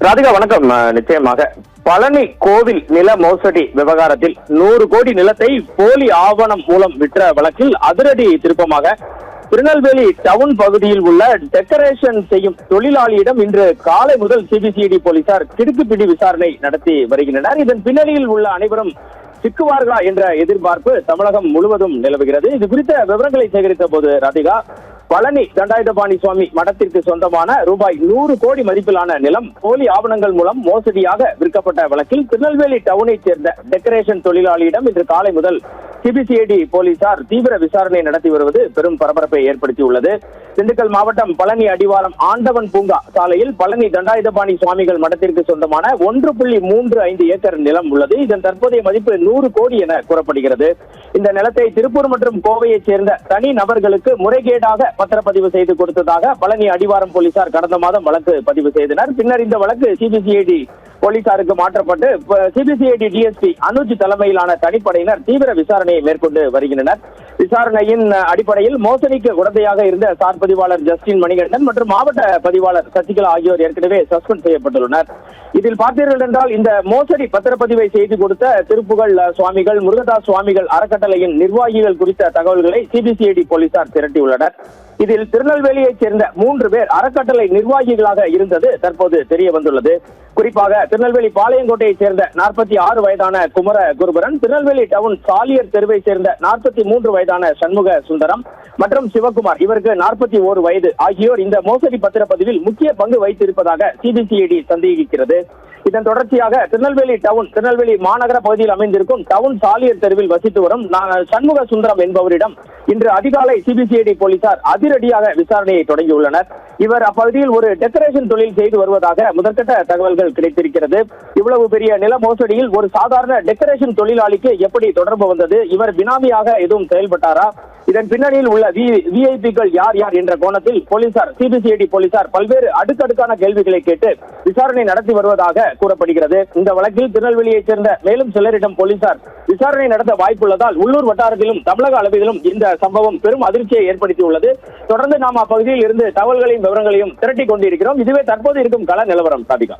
ராதிகா வணக்கம். நிச்சயமாக பழனி கோவில் நில மோசடி விவகாரத்தில் 100 கோடி நிலத்தை போலி ஆவணம் மூலம் விற்ற வழக்கில் அதிரடி திருப்பமாக திருநெல்வேலி டவுன் பகுதியில் உள்ள டெக்கரேஷன் செய்யும் தொழிலாளியிடம் இன்று காலை முதல் சிபிசிஐடி போலீசார் கிடுக்குப்பிடி விசாரணை நடத்தி வருகின்றனர். இதன் பின்னணியில் உள்ள அனைவரும் சிக்குவார்களா என்ற எதிர்பார்ப்பு தமிழகம் முழுவதும் நிலவுகிறது. இது குறித்த விவரங்களை சேகரித்த போது ராதிகா, பழனி தண்டாயுதபாணி சுவாமி மடத்திற்கு சொந்தமான ரூபாய் 100 கோடி மதிப்பிலான நிலம் போலி ஆவணங்கள் மூலம் மோசடியாக விற்கப்பட்ட வழக்கில் திருநெல்வேலி டவுனை சேர்ந்த டெக்கரேஷன் தொழிலாளியிடம் இன்று காலை முதல் சிபிசிஐடி போலீசார் தீவிர விசாரணை நடத்தி வருவது பெரும் பரபரப்பை ஏற்படுத்தியுள்ளது. திண்டுக்கல் மாவட்டம் பழனி அடிவாரம் ஆண்டவன் பூங்கா சாலையில் பழனி தண்டாயுதபாணி சுவாமிகள் மடத்திற்கு சொந்தமான 1.35 ஏக்கர் நிலம் உள்ளது. இதன் தற்போதைய மதிப்பு 100 கோடி என கூறப்படுகிறது. இந்த நிலத்தை திருப்பூர் மற்றும் கோவையைச் சேர்ந்த தனி நபர்களுக்கு முறைகேடாக பத்திரப்பதிவு செய்து கொடுத்ததாக பழனி அடிவாரம் போலீசார் கடந்த மாதம் வழக்கு பதிவு செய்தனர். பின்னர் இந்த வழக்கு சிபிசிஐடி போலீசாருக்கு மாற்றப்பட்டு சிபிசிஐடி டிஎஸ்பி அனுஜ் தலைமையிலான தனிப்படையினர் தீவிர விசாரணையை மேற்கொண்டு வருகின்றனர். விசாரணையின் அடிப்படையில் மோசடிக்கு உடந்தையாக இருந்த சார் பதிவாளர் ஜஸ்டின் மணிகண்டன் மற்றும் மாவட்ட பதிவாளர் சசிகலா ஆகியோர் ஏற்கனவே சஸ்பெண்ட் செய்யப்பட்டுள்ளனர். இதில் பார்த்தீர்கள் என்றால் இந்த மோசடி பத்திரப்பதிவை செய்து கொடுத்த திருப்புகழ் சுவாமிகள், முருகதாஸ் சுவாமிகள் அறக்கட்டளையின் நிர்வாகிகள் குறித்த தகவல்களை சிபிசிஐடி போலீசார் திரட்டியுள்ளனர். இதில் திருநெல்வேலியைச் சேர்ந்த 3 பேர் அறக்கட்டளை நிர்வாகிகளாக இருந்தது தற்போது தெரிய வந்துள்ளது. குறிப்பாக திருநெல்வேலி பாளையங்கோட்டையைச் சேர்ந்த 46 வயதான குமர குருபரன், திருநெல்வேலி டவுன் சாலியர் தெருவை சேர்ந்த 43 வயதான சண்முக சுந்தரம் மற்றும் சிவகுமார், இவருக்கு 41 வயது ஆகியோர் இந்த மோசடி பத்திரப்பதிவில் முக்கிய பங்கு வைத்திருப்பதாக சிபிசிஐடி சந்தேகிக்கிறது. இதன் தொடர்ச்சியாக திருநெல்வேலி மாநகர பகுதியில் அமைந்திருக்கும் டவுன் சாலியர் தெருவில் வசித்து வரும் சண்முக சுந்தரம் என்பவரிடம் இன்று அதிகாலை சிபிசிஐடி போலீசார் அதிரடியாக விசாரணையை தொடங்கியுள்ளனர். இவர் அப்பகுதியில் ஒரு டெக்கரேஷன் தொழில் செய்து வருவதாக முதற்கட்ட தகவல்கள் கிடைத்திருக்கிறது. இவ்வளவு பெரிய நில மோசடியில் ஒரு சாதாரண டெக்கரேஷன் தொழிலாளிக்கு எப்படி தொடர்பு வந்தது? இவர் பினாமியாக எதுவும் செயல்பட்டாரா? இதன் பின்னணியில் உள்ள விஐபிக்கள் யார் யார் என்ற கோணத்தில் சிபிசிஐடி போலீசார் பல்வேறு அடுக்கடுக்கான கேள்விகளை கேட்டு விசாரணை நடத்தி வருவதாக கூறப்படுகிறது. இந்த வழக்கில் திருநெல்வேலியைச் சேர்ந்த மேலும் சிலரிடம் போலீசார் விசாரணை நடத்த வாய்ப்புள்ளதால் உள்ளூர் வட்டாரத்திலும் தமிழக அளவிலும் இந்த சம்பவம் பெரும் அதிர்ச்சியை ஏற்படுத்தியுள்ளது. தொடர்ந்து நாம் அப்பகுதியில் இருந்து தகவல்களையும் விவரங்களையும் திரட்டிக் கொண்டிருக்கிறோம். இதுவே தற்போது இருக்கும் கள நிலவரம். சாதிகா.